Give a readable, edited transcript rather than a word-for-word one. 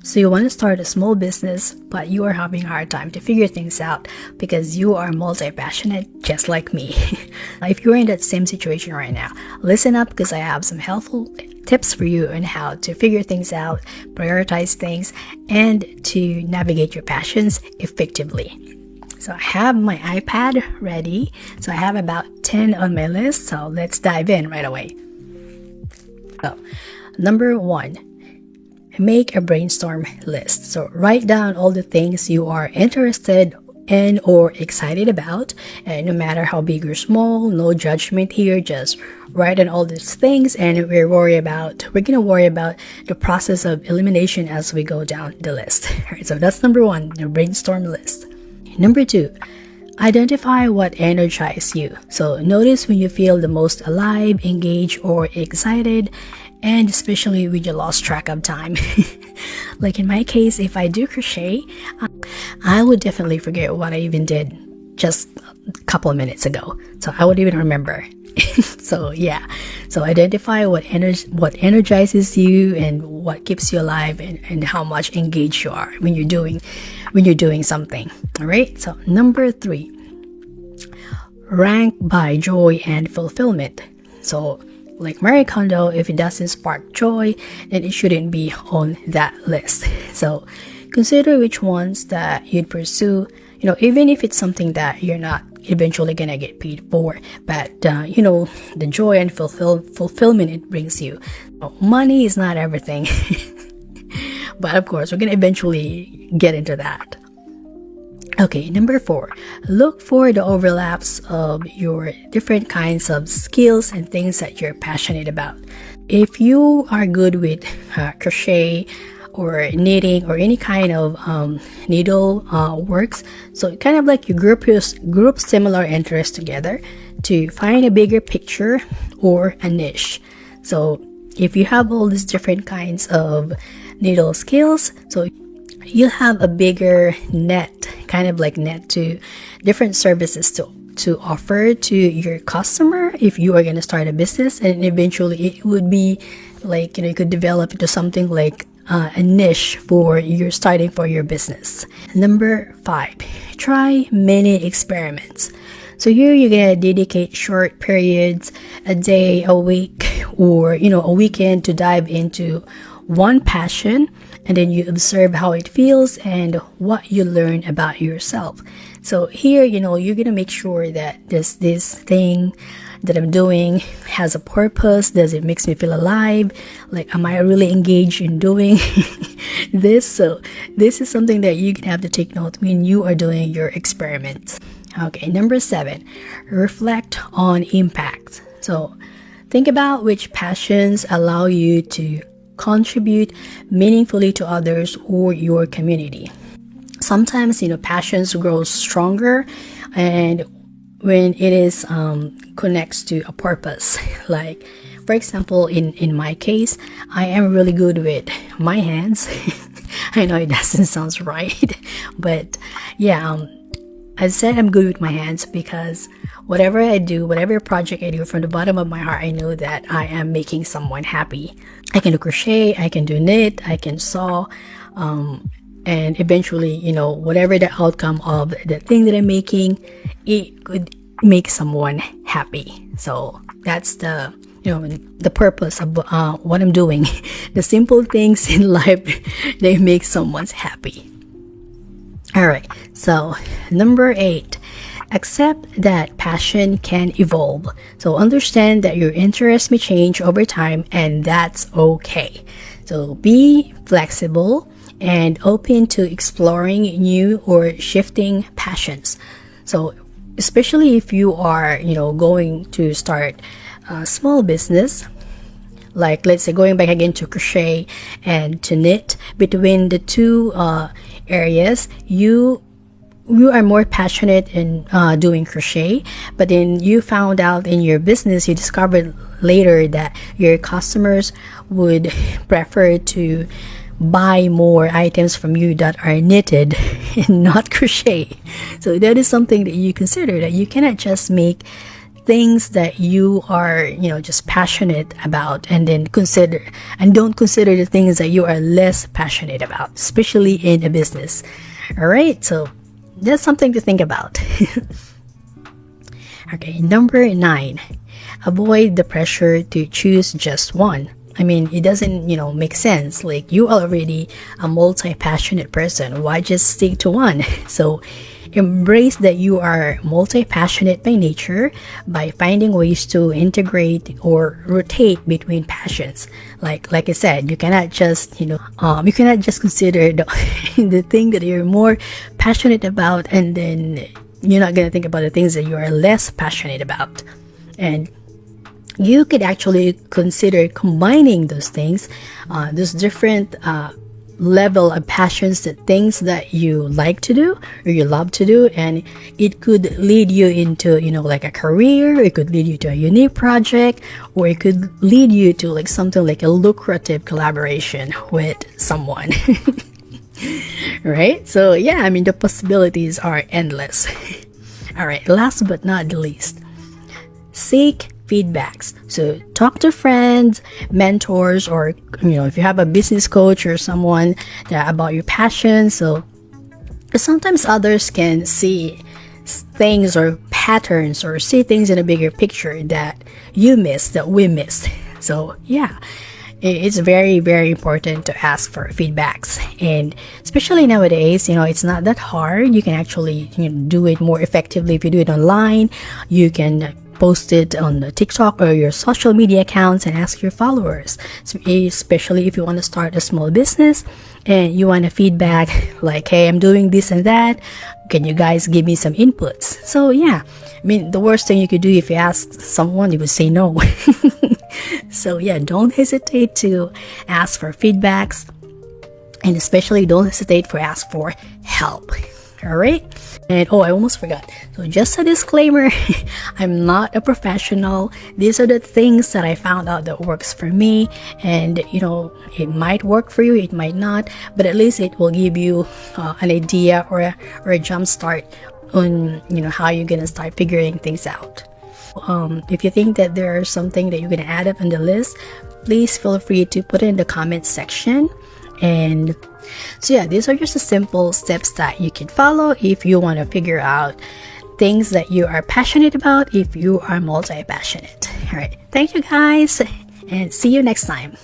So you want to start a small business, but you are having a hard time to figure things out because you are multi-passionate just like me. If you're in that same situation right now, listen up because I have some helpful tips for you on how to figure things out, prioritize things, and to navigate your passions effectively. So I have my iPad ready. So I have about 10 on my list. So let's dive in right away. So, number 1. Make a brainstorm list. So write down all the things you are interested in or excited about, and no matter how big or small, no judgment here, just write down all these things, and we're gonna worry about the process of elimination as we go down the list. All right, so that's number 1, the brainstorm list. Number 2, identify what energizes you. So notice when you feel the most alive, engaged, or excited, and especially when you lost track of time. Like in my case, if I do crochet, I would definitely forget what I even did just a couple of minutes ago. So I would even remember. So yeah, so identify what energizes you and what keeps you alive, and how much engaged you are when you're doing something. All right, so number 3, rank by joy and fulfillment. So like Marie Kondo, if it doesn't spark joy, then it shouldn't be on that list. So consider which ones that you'd pursue, even if it's something that you're not eventually gonna get paid for, but the joy and fulfillment it brings you. Money is not everything. But of course, we're gonna eventually get into that. Okay, number 4, look for the overlaps of your different kinds of skills and things that you're passionate about. If you are good with crochet or knitting or any kind of needle works, so kind of like you group similar interests together to find a bigger picture or a niche. So if you have all these different kinds of needle skills, so you'll have a bigger net to different services to offer to your customer if you are going to start a business, and eventually it would be like, you could develop into something like a niche for your business. Number 5, try many experiments. So here you're going to dedicate short periods, a day, a week, or a weekend to dive into one passion, and then you observe how it feels and what you learn about yourself. So here, you're gonna make sure that this thing that I'm doing has a purpose. Does it makes me feel alive? Like, am I really engaged in doing this? So this is something that you can have to take note when you are doing your experiments. Okay, number 7, reflect on impact. So think about which passions allow you to contribute meaningfully to others or your community. Sometimes, passions grow stronger and when it is connects to a purpose. Like, for example, in my case, I am really good with my hands. I know it doesn't sound right, but yeah, I said I'm good with my hands because whatever I do, whatever project I do, from the bottom of my heart, I know that I am making someone happy. I can do crochet, I can do knit, I can sew, and eventually, whatever the outcome of the thing that I'm making, it could make someone happy. So that's the purpose of what I'm doing. The simple things in life, they make someone happy. All right, so number 8, accept that passion can evolve. So understand that your interests may change over time, and that's okay. So be flexible and open to exploring new or shifting passions. So especially if you are, going to start a small business, like let's say going back again to crochet and to knit, between the two areas, you are more passionate in doing crochet, but then you found out in your business, you discovered later that your customers would prefer to buy more items from you that are knitted and not crochet. So that is something that you consider, that you cannot just make things that you are, just passionate about, and then don't consider the things that you are less passionate about, especially in a business. All right, so that's something to think about. Okay, number 9, avoid the pressure to choose just one. I mean, it doesn't, make sense. Like, you are already a multi-passionate person. Why just stick to one? So embrace that you are multi-passionate by nature by finding ways to integrate or rotate between passions. Like I said, you cannot just, you cannot just consider the thing that you're more passionate about, and then you're not going to think about the things that you are less passionate about. And you could actually consider combining those things, those different level of passions, the things that you like to do or you love to do, and it could lead you into, like a career. It could lead you to a unique project, or it could lead you to like something like a lucrative collaboration with someone. Right? So yeah, I mean, the possibilities are endless. All right, last but not the least, seek feedbacks. So talk to friends, mentors, or if you have a business coach or someone about your passion. So sometimes others can see things or patterns, or see things in a bigger picture that you missed, that we missed. So yeah, it's very, very important to ask for feedbacks. And especially nowadays, it's not that hard. You can actually do it more effectively if you do it online. You can post it on the TikTok or your social media accounts and ask your followers, especially if you want to start a small business and you want a feedback like, hey, I'm doing this and that, can you guys give me some inputs? So yeah, I mean, the worst thing you could do if you ask someone, they would say no. So yeah, don't hesitate to ask for feedbacks, and especially don't hesitate to ask for help. All right. And I almost forgot. So just a disclaimer, I'm not a professional. These are the things that I found out that works for me. And, it might work for you, it might not, but at least it will give you an idea or a jump start on, how you're going to start figuring things out. If you think that there's something that you're going to add up on the list, please feel free to put it in the comment section. And so yeah, these are just the simple steps that you can follow if you want to figure out things that you are passionate about, if you are multi-passionate. All right, thank you guys, and see you next time.